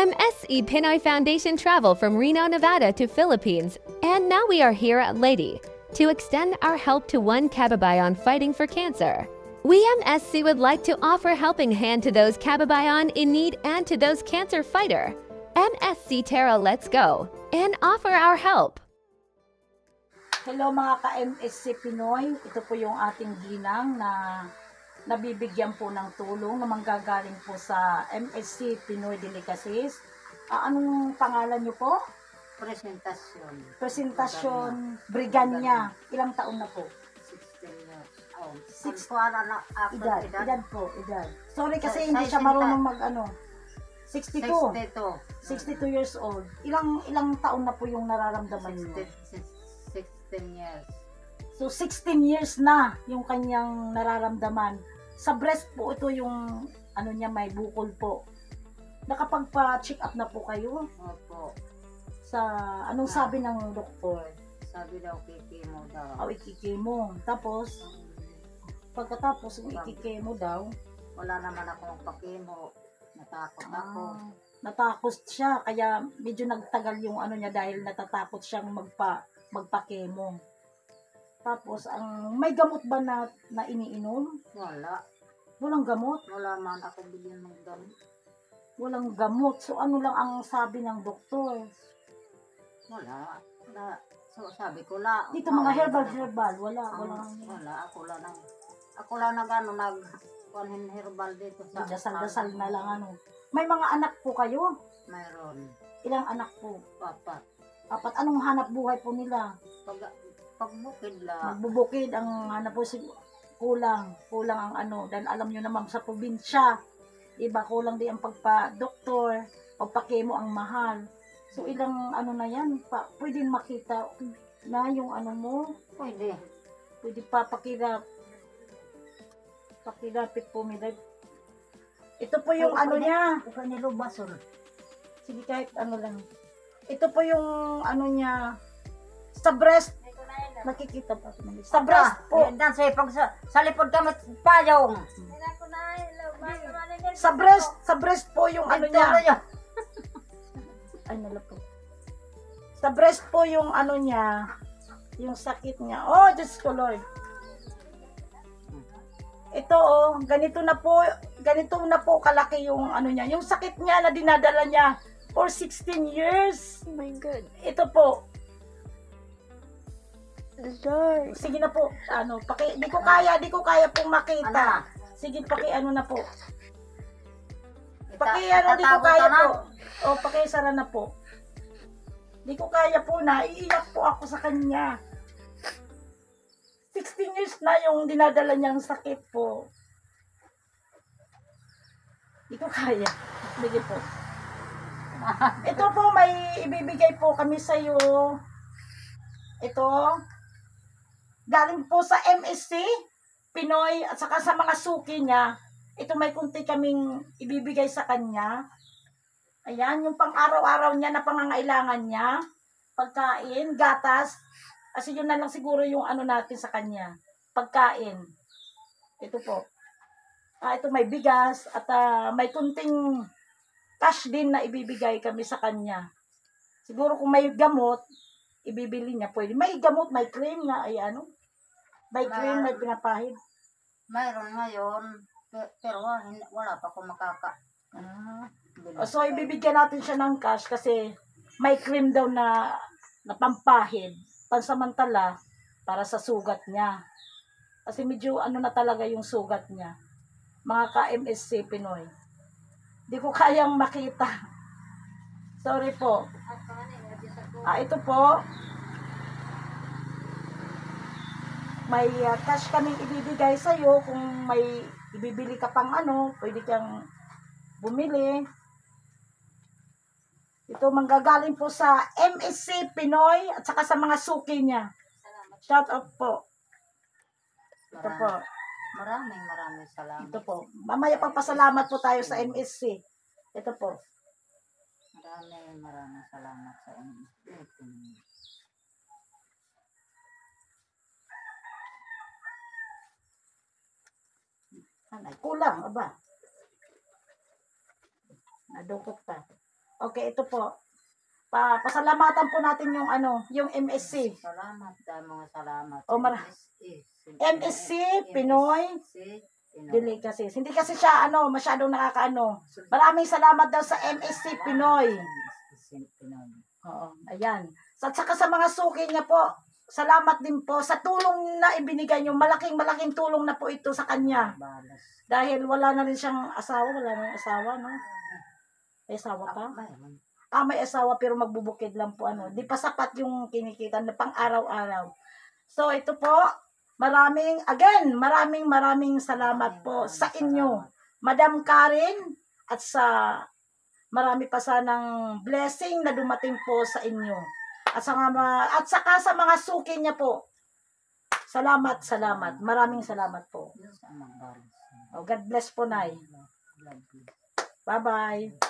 MSE Pinoy Foundation travel from Reno, Nevada to Philippines, and now we are here at Lady to extend our help to one kababayan fighting for cancer. We MSC would like to offer helping hand to those kababayan in need and to those cancer fighter. MSC Terra Let's Go and offer our help. Hello mga ka-MSC Pinoy, ito po yung ating ginang na nabibigyan po ng tulong na manggagaling po sa MSC Pinoy Delicacies. Anong pangalan niyo po? Presentasyon. Presentasyon Briganya. Ilang taon na po? 16 years old. Six- Edad. Edad po, edad. Sorry kasi hindi siya marunong mag 62. 62 years old. Ilang taon na po yung nararamdaman niyo? 16 years. So 16 years na yung kanyang nararamdaman. Sa breast po ito yung niya, may bukol po. Nakapagpa-check up na po kayo? Opo. Sa anong sabi ng doktor? Sabi daw kikimo daw. Ikikemo. Tapos pagkatapos ng ikikemo daw, Wala naman akong pakimo. Natakot ako. natakot siya kaya medyo nagtagal yung niya dahil natatakot siyang magpa-kemo. Tapos may gamot ba na iniinom? Wala. Walang gamot? Wala man ako bilhin ng gamot. Walang gamot. So ano lang ang sabi ng doktor? Wala. So sabi ko la. Dito mga herbal. Wala. Wala. Ako lang nagkuhanin herbal dito sa Dasal-dasal na lang May mga anak po kayo? Mayroon. Ilang anak po? 4. 4. Anong hanap buhay po nila? Pagbukid la. Magbubukid ang hanap po kulang ang dahil alam nyo naman sa probinsya, iba kulang din ang pagpa-doktor, pagpa-kemo ang mahal. So ilang na yan, pwede makita na yung mo, Pwede. pwede pa pakirapit po nila. Ito po yung niya. Kanilo basol. Sige kahit lang. Ito po yung niya. Sa breast. Nakikita pa sa breast po. Dan sa likod ka payong. Sa breast po yung niya. Ay nalapot. Sa breast po yung niya. Yung sakit niya. Oh, Diyos ko Lord. Ito ganito na po kalaki yung niya. Yung sakit niya na dinadala niya for 16 years. Oh my God. Ito po. Lord. Sige na po. Di ko kaya pong makita. Sige, na po. Di ko kaya po. Sara na po. Di ko kaya po na. Iiyak po ako sa kanya. 16 years na yung dinadala niyang sakit po. Di ko kaya. Sige po. Ito po, may ibibigay po kami sa iyo. Ito. Galing po sa MSC Pinoy at saka sa mga suki niya. Ito may kunti kaming ibibigay sa kanya. Ayan, yung pang-araw-araw niya na pangangailangan niya. Pagkain, gatas. Kasi yun na lang siguro yung natin sa kanya. Pagkain. Ito po. Ito may bigas at may kunting cash din na ibibigay kami sa kanya. Siguro kung may gamot, ibibili niya. Pwede. May gamot, may cream nga. May cream, may pinapahid. Mayroon ngayon, pero wala pa ko makaka. So, ibibigyan natin siya ng cash kasi may cream daw na pampahid. Pansamantala, para sa sugat niya. Kasi medyo na talaga yung sugat niya. Mga ka-MSC Pinoy. Di ko kayang makita. Sorry po. Ito po. May cash kaming ibibigay sa'yo. Kung may ibibili ka pang pwede kang bumili. Ito manggagaling po sa MSC Pinoy at saka sa mga suki niya. Shout out po. Ito po. Maraming salamat. Ito po. Mamaya pagpasalamat po tayo sa MSC. Ito po. Maraming salamat sa MSC. Kulang, aba. Nadukot pa. Okay, ito po. Pasalamatan po natin yung yung MSC. Salamat, mga salamat. O, MSC Pinoy Delicacies. Hindi kasi siya masyadong nakakaano. Maraming salamat daw sa MSC Pinoy. Oo, ayan. At saka sa mga suki niya po, salamat din po sa tulong na ibinigay niyo. Malaking tulong na po ito sa kanya. Dahil wala na rin siyang asawa. Wala na yung asawa, no? May asawa pa? May asawa pero magbubukid lang po. Di pa sapat yung kinikita na pang araw-araw. So, ito po, maraming salamat po sa inyo, Madam Karen, at sa marami pa sanang blessing na dumating po sa inyo. At saka sa mga suki niya po. Salamat. Maraming salamat po. God bless po, Nay. Bye-bye.